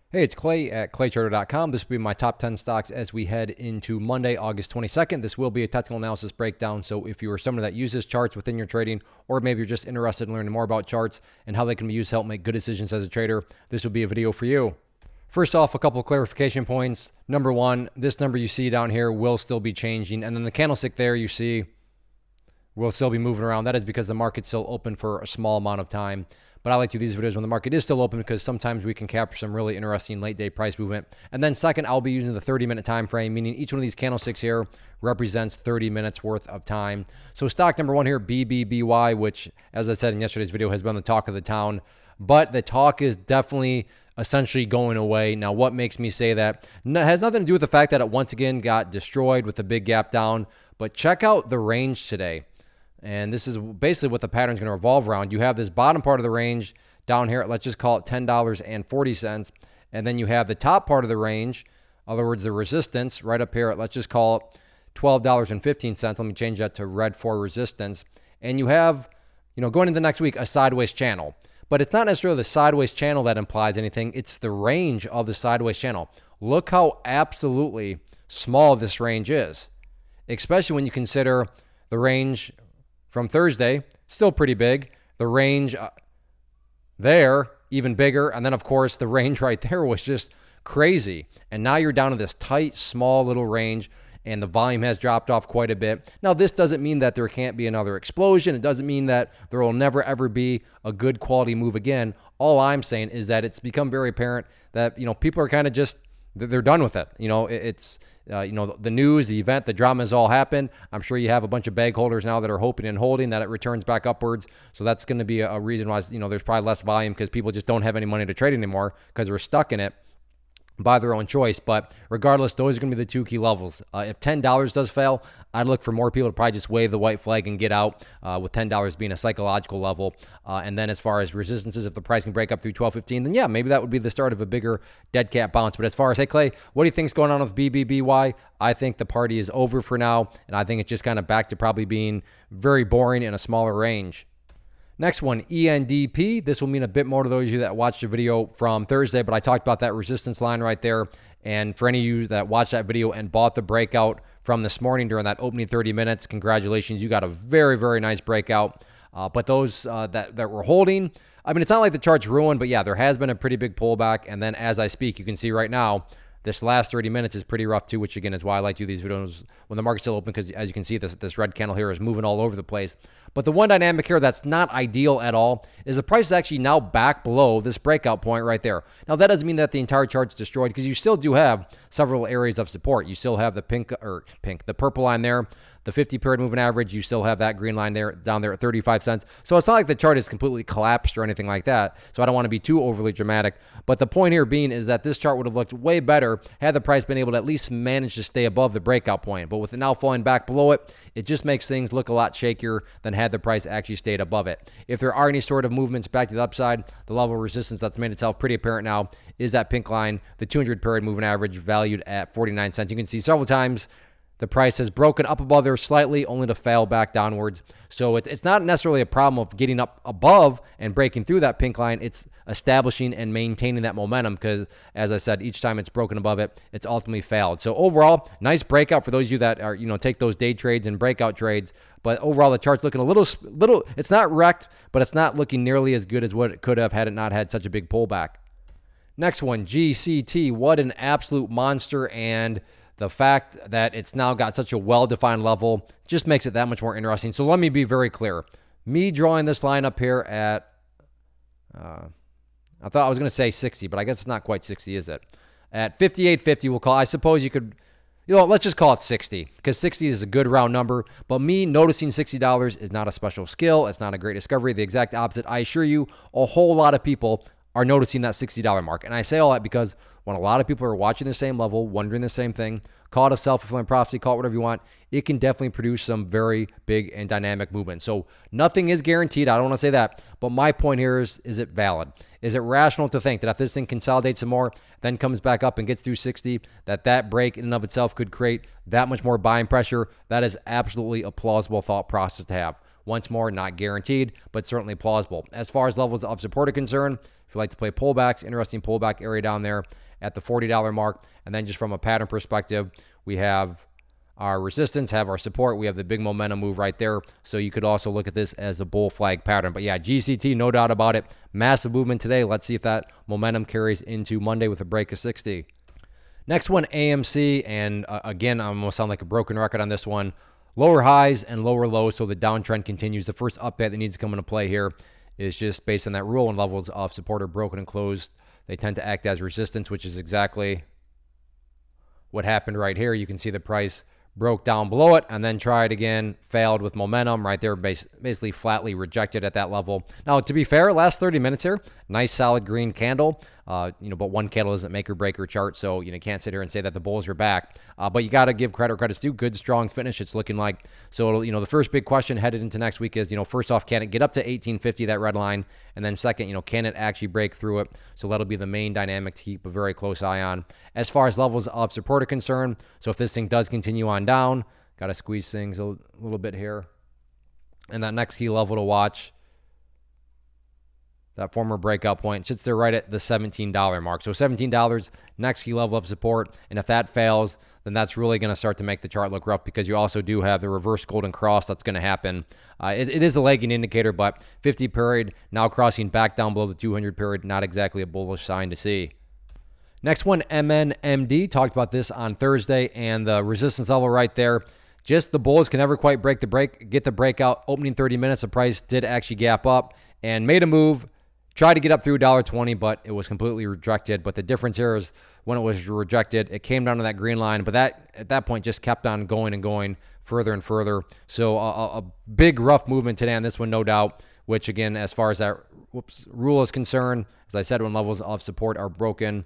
Hey, it's Clay at claytrader.com. This will be my top 10 stocks as we head into Monday, August 22nd. This will be a technical analysis breakdown. So if you are someone that uses charts within your trading, or maybe you're just interested in learning more about charts and how they can be used to help make good decisions as a trader, this will be a video for you. First off, a couple of clarification points. Number one, this number you see down here will still be changing. And then the candlestick there you see will still be moving around. That is because the market's still open for a small amount of time. But I like to do these videos when the market is still open because sometimes we can capture some really interesting late day price movement. And then second, I'll be using the 30-minute time frame, meaning each one of these candlesticks here represents 30 minutes worth of time. So stock number one here, BBBY, which, as I said in yesterday's video, has been the talk of the town. But the talk is definitely essentially going away. Now, what makes me say that? It has nothing to do with the fact that it once again got destroyed with a big gap down. But check out the range today. And this is basically what the pattern is going to revolve around. You have this bottom part of the range down here, let's just call it $10.40. And then you have the top part of the range, in other words, the resistance right up here, let's just call it $12.15. Let me change that to red for resistance. And you have, going into next week, a sideways channel. But it's not necessarily the sideways channel that implies anything. It's the range of the sideways channel. Look how absolutely small this range is, especially when you consider the range from Thursday, still pretty big. The range there, even bigger. And then, of course, the range right there was just crazy. And now you're down to this tight, small little range, and the volume has dropped off quite a bit. Now, this doesn't mean that there can't be another explosion. It doesn't mean that there will never, ever be a good quality move again. All I'm saying is that it's become very apparent that, people are kind of just, they're done with it. It's... the news, the event, the drama has all happened. I'm sure you have a bunch of bag holders now that are hoping and holding that it returns back upwards. So that's going to be a reason why, there's probably less volume because people just don't have any money to trade anymore because they're stuck in it by their own choice. But regardless, those are going to be the two key levels. If $10 does fail, I'd look for more people to probably just wave the white flag and get out, with $10 being a psychological level. And then as far as resistances, if the price can break up through $12.15, then yeah, maybe that would be the start of a bigger dead cat bounce. But as far as, hey, Clay, what do you think's going on with BBBY? I think the party is over for now, and I think it's just kind of back to probably being very boring in a smaller range. Next one, ENDP. This will mean a bit more to those of you that watched the video from Thursday, but I talked about that resistance line right there. And for any of you that watched that video and bought the breakout from this morning during that opening 30 minutes, congratulations. You got a very, very nice breakout. But those that were holding, it's not like the chart's ruined, but yeah, there has been a pretty big pullback. And then as I speak, you can see right now, this last 30 minutes is pretty rough too, which again is why I like to do these videos when the market's still open, because as you can see, this red candle here is moving all over the place. But the one dynamic here that's not ideal at all is the price is actually now back below this breakout point right there. Now, that doesn't mean that the entire chart's destroyed, because you still do have several areas of support. You still have the the purple line there, the 50-period moving average. You still have that green line there, down there at 35 cents. So it's not like the chart is completely collapsed or anything like that. So I don't want to be too overly dramatic. But the point here being is that this chart would have looked way better had the price been able to at least manage to stay above the breakout point. But with it now falling back below it, it just makes things look a lot shakier than had the price actually stayed above it. If there are any sort of movements back to the upside, the level of resistance that's made itself pretty apparent now is that pink line, the 200-period moving average valued at 49 cents. You can see several times the price has broken up above there slightly, only to fail back downwards. So it's not necessarily a problem of getting up above and breaking through that pink line. It's establishing and maintaining that momentum because, as I said, each time it's broken above it, it's ultimately failed. So overall, nice breakout for those of you that are, take those day trades and breakout trades. But overall, the chart's looking a little, it's not wrecked, but it's not looking nearly as good as what it could have had it not had such a big pullback. Next one, GCT. What an absolute monster. And the fact that it's now got such a well-defined level just makes it that much more interesting. So let me be very clear. Me drawing this line up here at, I thought I was going to say 60, but I guess it's not quite 60, is it? At 58.50, we'll call, I suppose you could, let's just call it 60, because 60 is a good round number. But me noticing $60 is not a special skill. It's not a great discovery. The exact opposite. I assure you, a whole lot of people are noticing that $60 mark. And I say all that because when a lot of people are watching the same level, wondering the same thing, call it a self-fulfilling prophecy, call it whatever you want, it can definitely produce some very big and dynamic movement. So nothing is guaranteed. I don't want to say that. But my point here is it valid? Is it rational to think that if this thing consolidates some more, then comes back up and gets through 60, that break in and of itself could create that much more buying pressure? That is absolutely a plausible thought process to have. Once more, not guaranteed, but certainly plausible. As far as levels of support are concerned, If you like to play pullbacks, interesting pullback area down there at the $40 mark. And then just from a pattern perspective, we have our resistance, have our support. We have the big momentum move right there. So you could also look at this as a bull flag pattern. But yeah, GCT, no doubt about it. Massive movement today. Let's see if that momentum carries into Monday with a break of 60. Next one, AMC. And again, I'm going to sound like a broken record on this one. Lower highs and lower lows, so the downtrend continues. The first update that needs to come into play here is just based on that rule when levels of support are broken and closed. They tend to act as resistance, which is exactly what happened right here. You can see the price broke down below it and then tried again, failed with momentum right there, basically flatly rejected at that level. Now, to be fair, last 30 minutes here, nice solid green candle, but one candle doesn't make or break your chart, so you can't sit here and say that the bulls are back. But you got to give credit where credit's due. Good, strong finish, it's looking like. So, the first big question headed into next week is, first off, can it get up to 1850, that red line? And then second, can it actually break through it? So that'll be the main dynamic to keep a very close eye on. As far as levels of support are concerned, so if this thing does continue on down, got to squeeze things a little bit here. And that next key level to watch, that former breakout point, sits there right at the $17 mark. So $17, next key level of support. And if that fails, then that's really going to start to make the chart look rough, because you also do have the reverse golden cross that's going to happen. It is a lagging indicator, but 50 period now crossing back down below the 200 period, not exactly a bullish sign to see. Next one, MNMD. Talked about this on Thursday, and the resistance level right there. Just the bulls can never quite get the breakout. Opening 30 minutes, the price did actually gap up and made a move. Tried to get up through $1.20, but it was completely rejected. But the difference here is when it was rejected, it came down to that green line, but that at that point just kept on going and going further and further. So a big rough movement today on this one, no doubt, which again, as far as that rule is concerned, as I said, when levels of support are broken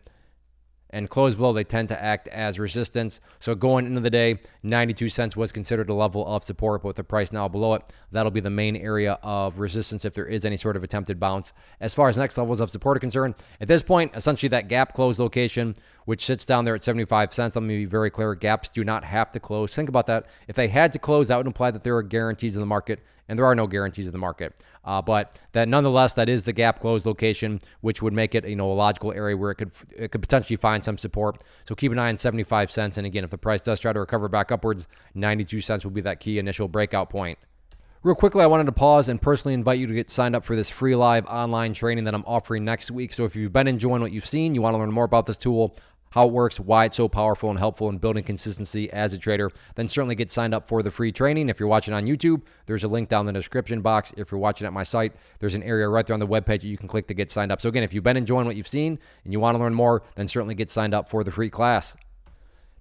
and close below, they tend to act as resistance. So going into the day, 92 cents was considered a level of support, but with the price now below it, that'll be the main area of resistance if there is any sort of attempted bounce. As far as next levels of support are concerned, at this point, essentially that gap close location, which sits down there at 75 cents. Let me be very clear, gaps do not have to close. Think about that. If they had to close, that would imply that there are guarantees in the market, and there are no guarantees in the market. But that nonetheless, that is the gap close location, which would make it a logical area where it could potentially find some support. So keep an eye on 75 cents. And again, if the price does try to recover back upwards, 92 cents will be that key initial breakout point. Real quickly, I wanted to pause and personally invite you to get signed up for this free live online training that I'm offering next week. So if you've been enjoying what you've seen, you want to learn more about this tool, how it works, why it's so powerful and helpful in building consistency as a trader, then certainly get signed up for the free training. If you're watching on YouTube, there's a link down in the description box. If you're watching at my site, there's an area right there on the webpage that you can click to get signed up. So again, if you've been enjoying what you've seen and you want to learn more, then certainly get signed up for the free class.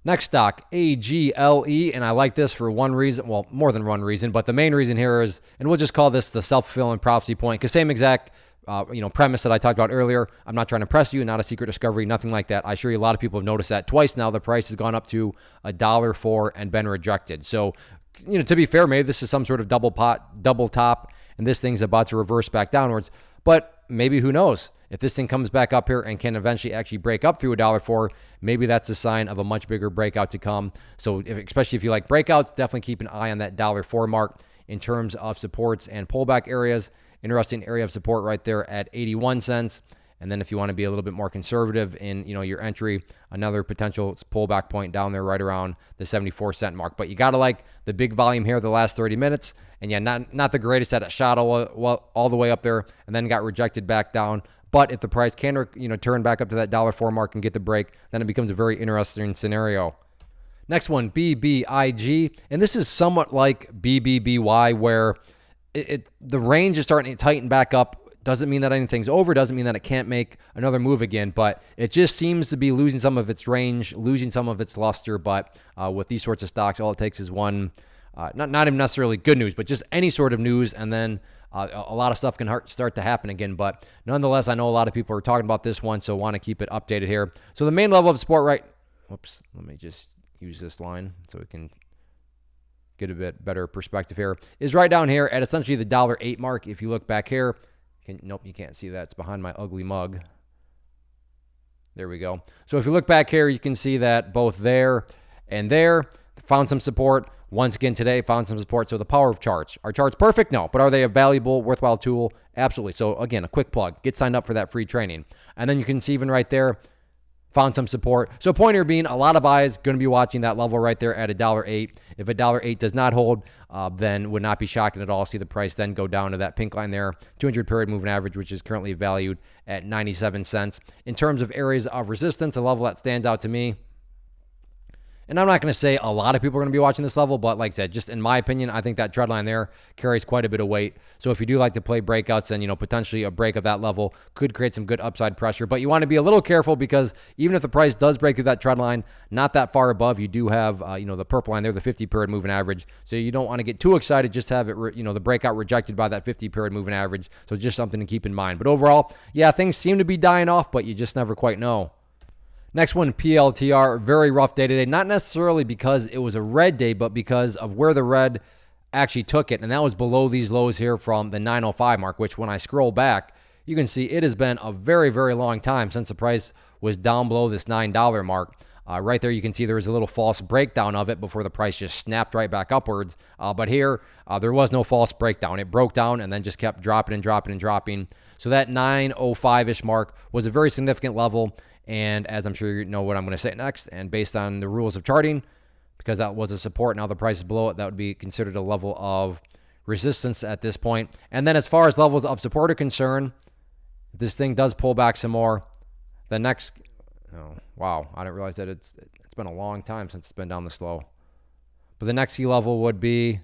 Next stock, AGLE, and I like this for one reason, well, more than one reason, but the main reason here is, and we'll just call this the self-fulfilling prophecy point, because same exact premise that I talked about earlier. I'm not trying to impress you, not a secret discovery, nothing like that. I assure you a lot of people have noticed that twice now. The price has gone up to $1.04 and been rejected. So, to be fair, maybe this is some sort of double top, and this thing's about to reverse back downwards. But maybe, who knows? If this thing comes back up here and can eventually actually break up through $1.04, maybe that's a sign of a much bigger breakout to come. So especially if you like breakouts, definitely keep an eye on that $1.04 mark in terms of supports and pullback areas. Interesting area of support right there at 81 cents. And then if you want to be a little bit more conservative in your entry, another potential pullback point down there right around the 74-cent mark. But you got to like the big volume here the last 30 minutes. And yeah, not the greatest at a shot all the way up there and then got rejected back down. But if the price can turn back up to that $1.04 mark and get the break, then it becomes a very interesting scenario. Next one, BBIG. And this is somewhat like BBBY, where the range is starting to tighten back up. Doesn't mean that anything's over. Doesn't mean that it can't make another move again. But it just seems to be losing some of its range, losing some of its luster. But with these sorts of stocks, all it takes is one, not even necessarily good news, but just any sort of news, and then a lot of stuff can start to happen again. But nonetheless, I know a lot of people are talking about this one, so want to keep it updated here. So the main level of support, right? Whoops, let me just use this line so we can get a bit better perspective here, is right down here at essentially the $1.08 mark. If you look back here, nope, you can't see that. It's behind my ugly mug. There we go. So if you look back here, you can see that both there and there, found some support. Once again today, found some support. So the power of charts. Are charts perfect? No. But are they a valuable, worthwhile tool? Absolutely. So again, a quick plug. Get signed up for that free training. And then you can see even right there, found some support. So point here being, a lot of eyes going to be watching that level right there at $1.08. If $1.08 does not hold, then would not be shocking at all. See the price then go down to that pink line there, 200 period moving average, which is currently valued at 97 cents. In terms of areas of resistance, a level that stands out to me, and I'm not going to say a lot of people are going to be watching this level, but like I said, just in my opinion, I think that trend line there carries quite a bit of weight. So if you do like to play breakouts, then, potentially a break of that level could create some good upside pressure. But you want to be a little careful, because even if the price does break through that trend line, not that far above, you do have, the purple line there, the 50 period moving average. So you don't want to get too excited, just have it, the breakout rejected by that 50 period moving average. So just something to keep in mind. But overall, yeah, things seem to be dying off, but you just never quite know. Next one, PLTR, very rough day today. Not necessarily because it was a red day, but because of where the red actually took it. And that was below these lows here from the 905 mark, which when I scroll back, you can see it has been a very, very long time since the price was down below this $9 mark. Right there, you can see there was a little false breakdown of it before the price just snapped right back upwards. But here, there was no false breakdown. It broke down and then just kept dropping and dropping and dropping. So that 905-ish mark was a very significant level. And as I'm sure you know what I'm going to say next, and based on the rules of charting, because that was a support, now the price is below it, that would be considered a level of resistance at this point. And then as far as levels of support are concerned, if this thing does pull back some more, the next, oh, wow, I didn't realize that it's been a long time since it's been down this low. But the next key level would be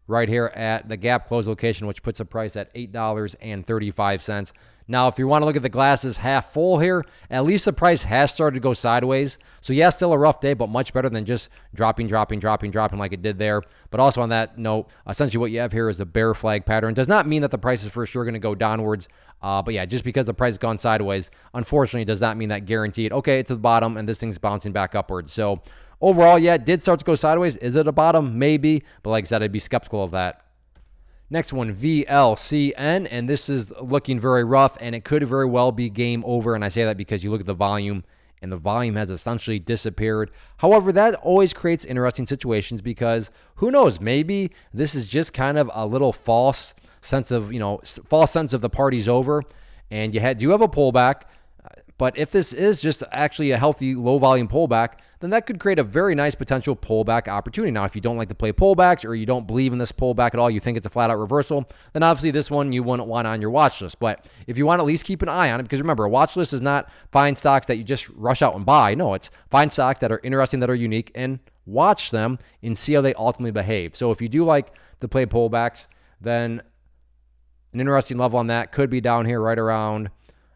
right here at the gap close location, which puts a price at $8.35. Now, if you want to look at the glasses half full here, at least the price has started to go sideways. So, yeah, still a rough day, but much better than just dropping like it did there. But also on that note, essentially what you have here is a bear flag pattern. Does not mean that the price is for sure going to go downwards. But yeah, just because the price has gone sideways, unfortunately, does not mean that guaranteed, okay, it's at the bottom and this thing's bouncing back upwards. So, overall, yeah, it did start to go sideways. Is it a bottom? Maybe. But like I said, I'd be skeptical of that. Next one, VLCN, and this is looking very rough, and it could very well be game over, and I say that because you look at the volume, and the volume has essentially disappeared. However, that always creates interesting situations, because who knows, maybe this is just kind of a little false sense of, the party's over, and you do have a pullback. But if this is just actually a healthy low volume pullback, then that could create a very nice potential pullback opportunity. Now, if you don't like to play pullbacks, or you don't believe in this pullback at all, you think it's a flat out reversal, then obviously this one you wouldn't want on your watch list. But if you want to at least keep an eye on it, because remember, a watch list is not find stocks that you just rush out and buy. No, it's find stocks that are interesting, that are unique, and watch them and see how they ultimately behave. So if you do like to play pullbacks, then an interesting level on that could be down here right around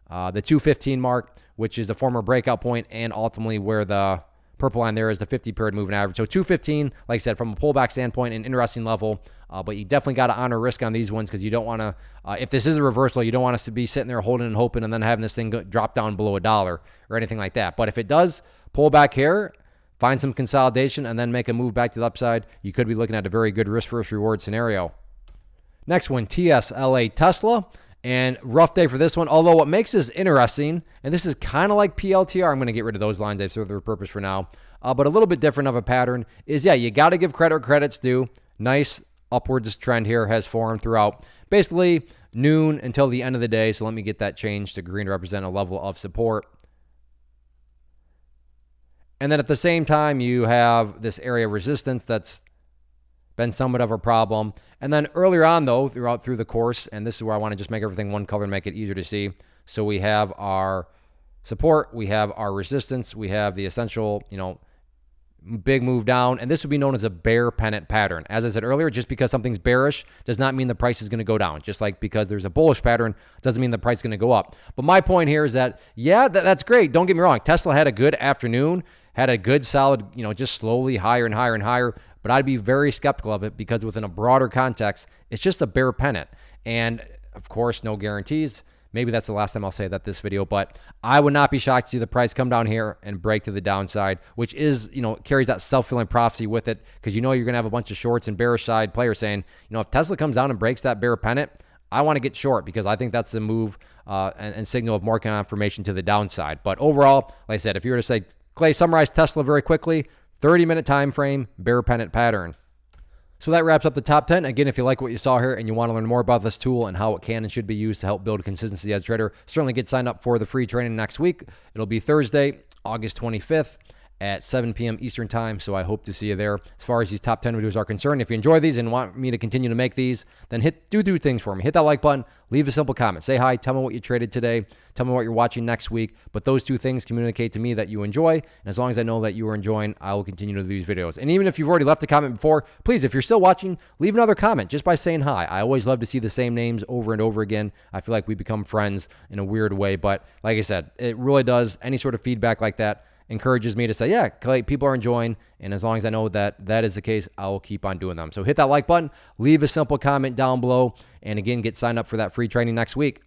the 215 mark, which is the former breakout point, and ultimately where the purple line there is the 50 period moving average. So 215, like I said, from a pullback standpoint, an interesting level, but you definitely got to honor risk on these ones, because you don't want to, if this is a reversal, you don't want us to be sitting there holding and hoping and then having this thing drop down below $1 or anything like that. But if it does pull back here, find some consolidation, and then make a move back to the upside, you could be looking at a very good risk versus reward scenario. Next one, TSLA Tesla. And rough day for this one, although what makes this interesting, and this is kind of like PLTR, I'm going to get rid of those lines. They've served their purpose for now, but a little bit different of a pattern is, yeah, you got to give credit where credit's due. Nice upwards trend here has formed throughout basically noon until the end of the day. So let me get that changed to green to represent a level of support. And then at the same time, you have this area of resistance that's been somewhat of a problem. And then earlier on, though, through the course, and this is where I want to just make everything one color and make it easier to see. So we have our support, we have our resistance, we have the essential, big move down, and this would be known as a bear pennant pattern. As I said earlier, just because something's bearish does not mean the price is going to go down. Just like because there's a bullish pattern doesn't mean the price is going to go up. But my point here is that, yeah, that's great. Don't get me wrong. Tesla had a good afternoon, had a good solid, just slowly higher and higher and higher. But I'd be very skeptical of it, because within a broader context, it's just a bear pennant. And of course, no guarantees. Maybe that's the last time I'll say that this video, but I would not be shocked to see the price come down here and break to the downside, which is, carries that self-fulfilling prophecy with it, because you're going to have a bunch of shorts and bearish side players saying, if Tesla comes down and breaks that bear pennant, I want to get short, because I think that's the move and signal of market confirmation to the downside. But overall, like I said, if you were to say, Clay, summarize Tesla very quickly, 30-minute time frame, bear pennant pattern. So that wraps up the top 10. Again, if you like what you saw here and you want to learn more about this tool and how it can and should be used to help build consistency as a trader, certainly get signed up for the free training next week. It'll be Thursday, August 25th at 7 p.m. Eastern time. So I hope to see you there. As far as these top 10 videos are concerned, if you enjoy these and want me to continue to make these, then do things for me. Hit that like button, leave a simple comment, say hi, tell me what you traded today, tell me what you're watching next week. But those two things communicate to me that you enjoy. And as long as I know that you are enjoying, I will continue to do these videos. And even if you've already left a comment before, please, if you're still watching, leave another comment just by saying hi. I always love to see the same names over and over again. I feel like we become friends in a weird way. But like I said, it really does. Any sort of feedback like that encourages me to say, yeah, Clay, people are enjoying. And as long as I know that that is the case, I will keep on doing them. So hit that like button, leave a simple comment down below. And again, get signed up for that free training next week.